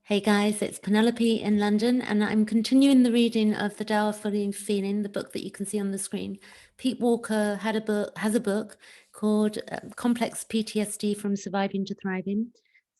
Hey guys, it's Penelope in London, and I'm continuing the reading of The Tao of Fully Feeling, the book that you can see on the screen. Pete Walker has a book called Complex PTSD from Surviving to Thriving.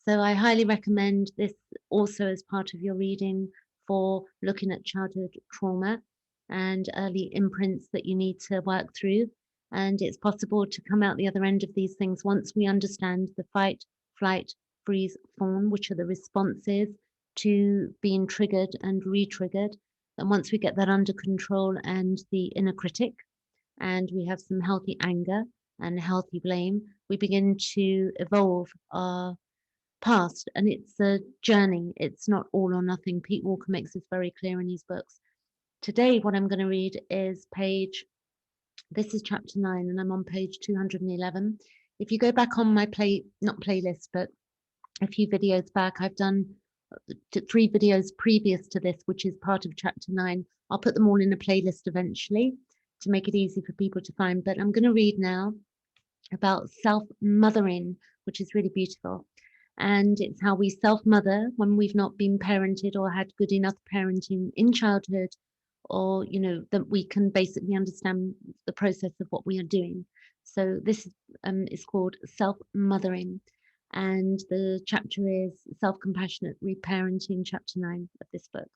So I highly recommend this also as part of your reading for looking at childhood trauma and early imprints that you need to work through. And it's possible to come out the other end of these things once we understand the fight, flight, freeze, fawn, which are the responses to being triggered and re-triggered. And once we get that under control and the inner critic, and we have some healthy anger and healthy blame, we begin to evolve our past. And it's a journey. It's not all or nothing. Pete Walker makes this very clear in his books. Today, what I'm going to read is this is chapter 9, and I'm on page 211. If you go back on my not playlist, but a few videos back, I've done 3 videos previous to this, which is part of chapter 9. I'll put them all in a playlist eventually to make it easy for people to find. But I'm going to read now about self-mothering, which is really beautiful. And it's how we self-mother when we've not been parented or had good enough parenting in childhood, or, that we can basically understand the process of what we are doing. So this is called self-mothering. And the chapter is Self-Compassionate Reparenting, chapter 9 of this book.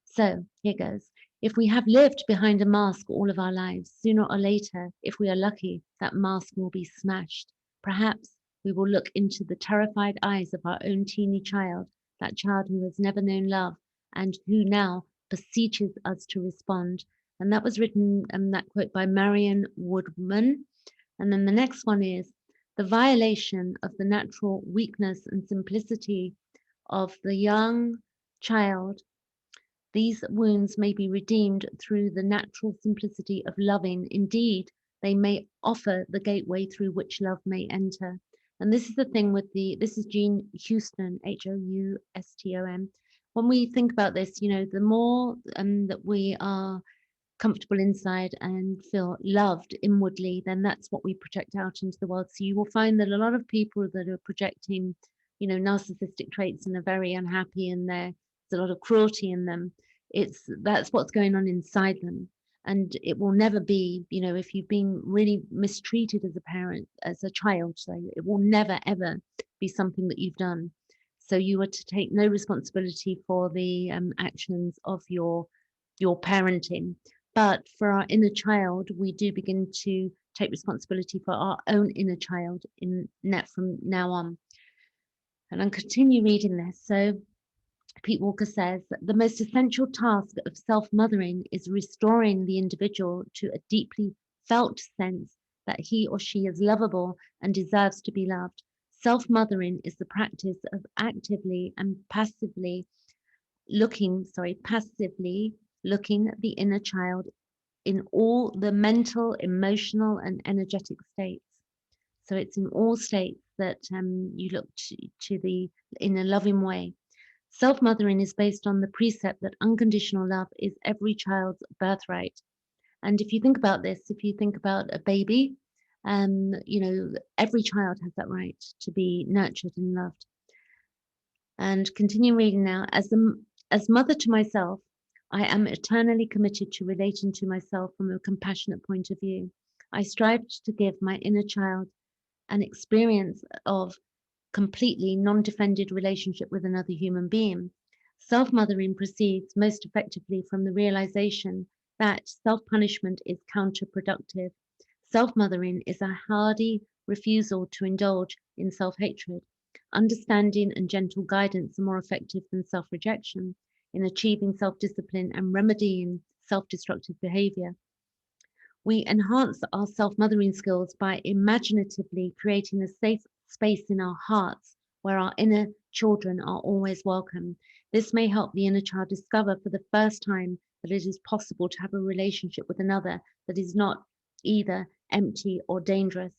So here goes. If we have lived behind a mask all of our lives, sooner or later, if we are lucky, that mask will be smashed. Perhaps we will look into the terrified eyes of our own teeny child, that child who has never known love and who now beseeches us to respond. And that was written, that quote by Marion Woodman. And then the next one is, the violation of the natural weakness and simplicity of the young child. These wounds may be redeemed through the natural simplicity of loving. Indeed, they may offer the gateway through which love may enter. And this is the thing with this is Jean Houston, Houston. When we think about this, the more that we are comfortable inside and feel loved inwardly, then that's what we project out into the world. So you will find that a lot of people that are projecting, narcissistic traits and are very unhappy, and there's a lot of cruelty in them. That's what's going on inside them. And it will never be, if you've been really mistreated as a parent, as a child, so it will never ever be something that you've done. So you are to take no responsibility for the actions of your parenting. But for our inner child, we do begin to take responsibility for our own inner child from now on. And I'll continue reading this. So Pete Walker says that the most essential task of self-mothering is restoring the individual to a deeply felt sense that he or she is lovable and deserves to be loved. Self-mothering is the practice of actively and passively looking at the inner child in all the mental, emotional, and energetic states. So it's in all states that you look in a loving way. Self-mothering is based on the precept that unconditional love is every child's birthright. And if you think about this, if you think about a baby, every child has that right to be nurtured and loved. And continue reading now. As mother to myself, I am eternally committed to relating to myself from a compassionate point of view. I strive to give my inner child an experience of completely non-defended relationship with another human being. Self-mothering proceeds most effectively from the realization that self-punishment is counterproductive. Self-mothering is a hardy refusal to indulge in self-hatred. Understanding and gentle guidance are more effective than self-rejection in achieving self-discipline and remedying self-destructive behavior. We enhance our self-mothering skills by imaginatively creating a safe space in our hearts where our inner children are always welcome. This may help the inner child discover for the first time that it is possible to have a relationship with another that is not either empty or dangerous.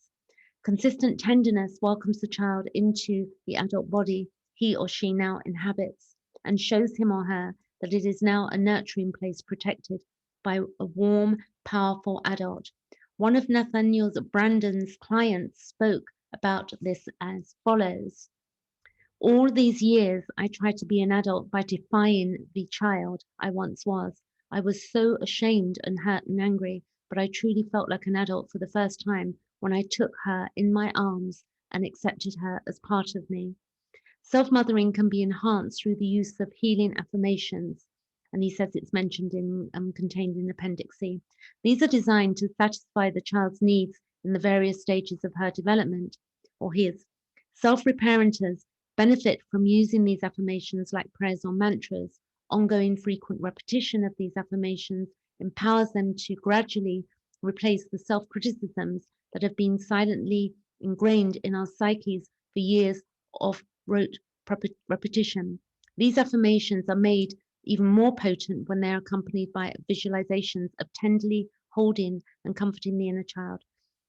Consistent tenderness welcomes the child into the adult body he or she now inhabits and shows him or her that it is now a nurturing place protected by a warm, powerful adult. One of Nathaniel Brandon's clients spoke about this as follows. All these years, I tried to be an adult by defying the child I once was. I was so ashamed and hurt and angry, but I truly felt like an adult for the first time when I took her in my arms and accepted her as part of me. Self-mothering can be enhanced through the use of healing affirmations, and he says it's mentioned in contained in Appendix C. These are designed to satisfy the child's needs in the various stages of her development, or his. Self-reparenters benefit from using these affirmations like prayers or mantras. Ongoing frequent repetition of these affirmations empowers them to gradually replace the self-criticisms that have been silently ingrained in our psyches for years of rote repetition. These affirmations are made even more potent when they are accompanied by visualizations of tenderly holding and comforting the inner child.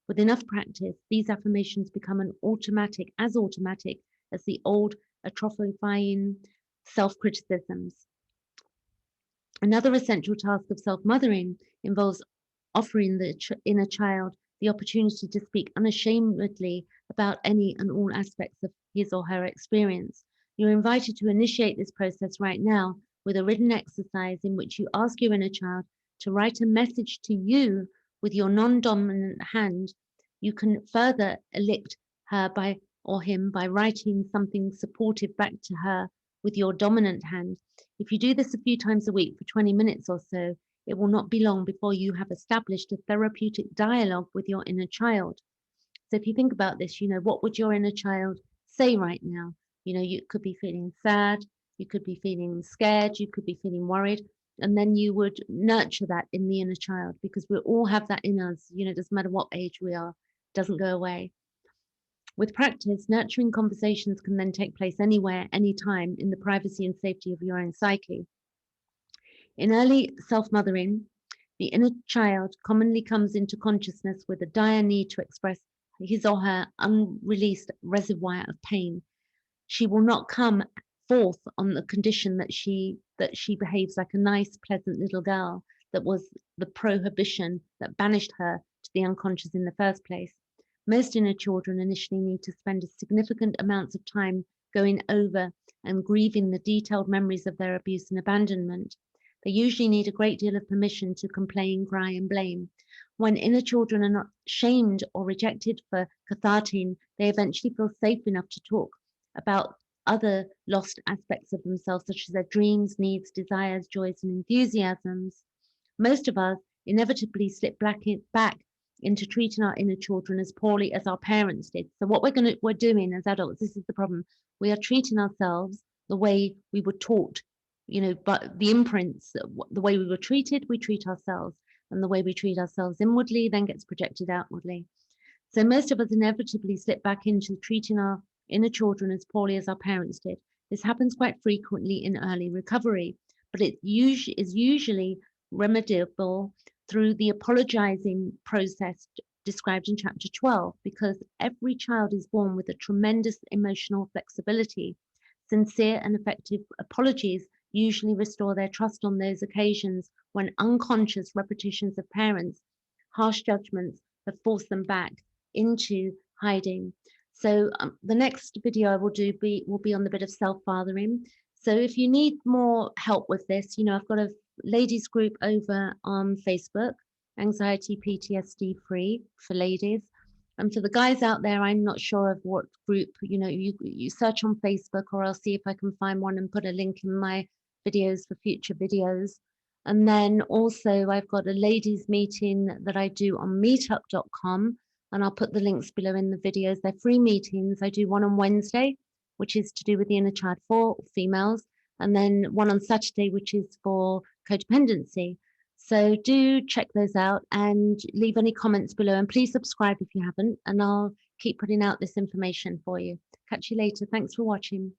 With enough practice, these affirmations become automatic as the old atrophifying self-criticisms. Another essential task of self-mothering involves offering the inner child the opportunity to speak unashamedly about any and all aspects of his or her experience. You're invited to initiate this process right now with a written exercise in which you ask your inner child to write a message to you with your non-dominant hand. You can further elect her or him by writing something supportive back to her with your dominant hand. If you do this a few times a week for 20 minutes or so, it will not be long before you have established a therapeutic dialogue with your inner child. So if you think about this, what would your inner child say right now? You could be feeling sad, you could be feeling scared, you could be feeling worried, and then you would nurture that in the inner child, because we all have that in us. It doesn't matter what age we are, it doesn't go away. With practice, nurturing conversations can then take place anywhere, anytime, in the privacy and safety of your own psyche. In early self-mothering, the inner child commonly comes into consciousness with a dire need to express his or her unreleased reservoir of pain. She will not come forth on the condition that she behaves like a nice, pleasant little girl. That was the prohibition that banished her to the unconscious in the first place. Most inner children initially need to spend a significant amounts of time going over and grieving the detailed memories of their abuse and abandonment. They usually need a great deal of permission to complain, cry, and blame. When inner children are not shamed or rejected for catharting, they eventually feel safe enough to talk about other lost aspects of themselves, such as their dreams, needs, desires, joys, and enthusiasms. Most of us inevitably slip back into treating our inner children as poorly as our parents did. So what we're doing as adults, this is the problem. We are treating ourselves the way we were taught, but the imprints, the way we were treated, we treat ourselves, and the way we treat ourselves inwardly then gets projected outwardly. So most of us inevitably slip back into treating our inner children as poorly as our parents did. This happens quite frequently in early recovery, but it is usually remediable through the apologizing process described in chapter 12, because every child is born with a tremendous emotional flexibility. Sincere and effective apologies usually restore their trust on those occasions when unconscious repetitions of parents' harsh judgments have forced them back into hiding. So the next video I will do will be on the bit of self-fathering. So if you need more help with this, I've got a ladies group over on Facebook, Anxiety PTSD Free for ladies. And for the guys out there, I'm not sure of what group, you search on Facebook, or I'll see if I can find one and put a link in my videos for future videos. And then also I've got a ladies meeting that I do on meetup.com, and I'll put the links below in the videos. They're free meetings. I do one on Wednesday, which is to do with the inner child for females, and then one on Saturday, which is for codependency. So do check those out and leave any comments below, and please subscribe if you haven't, and I'll keep putting out this information for you. Catch you later. Thanks for watching.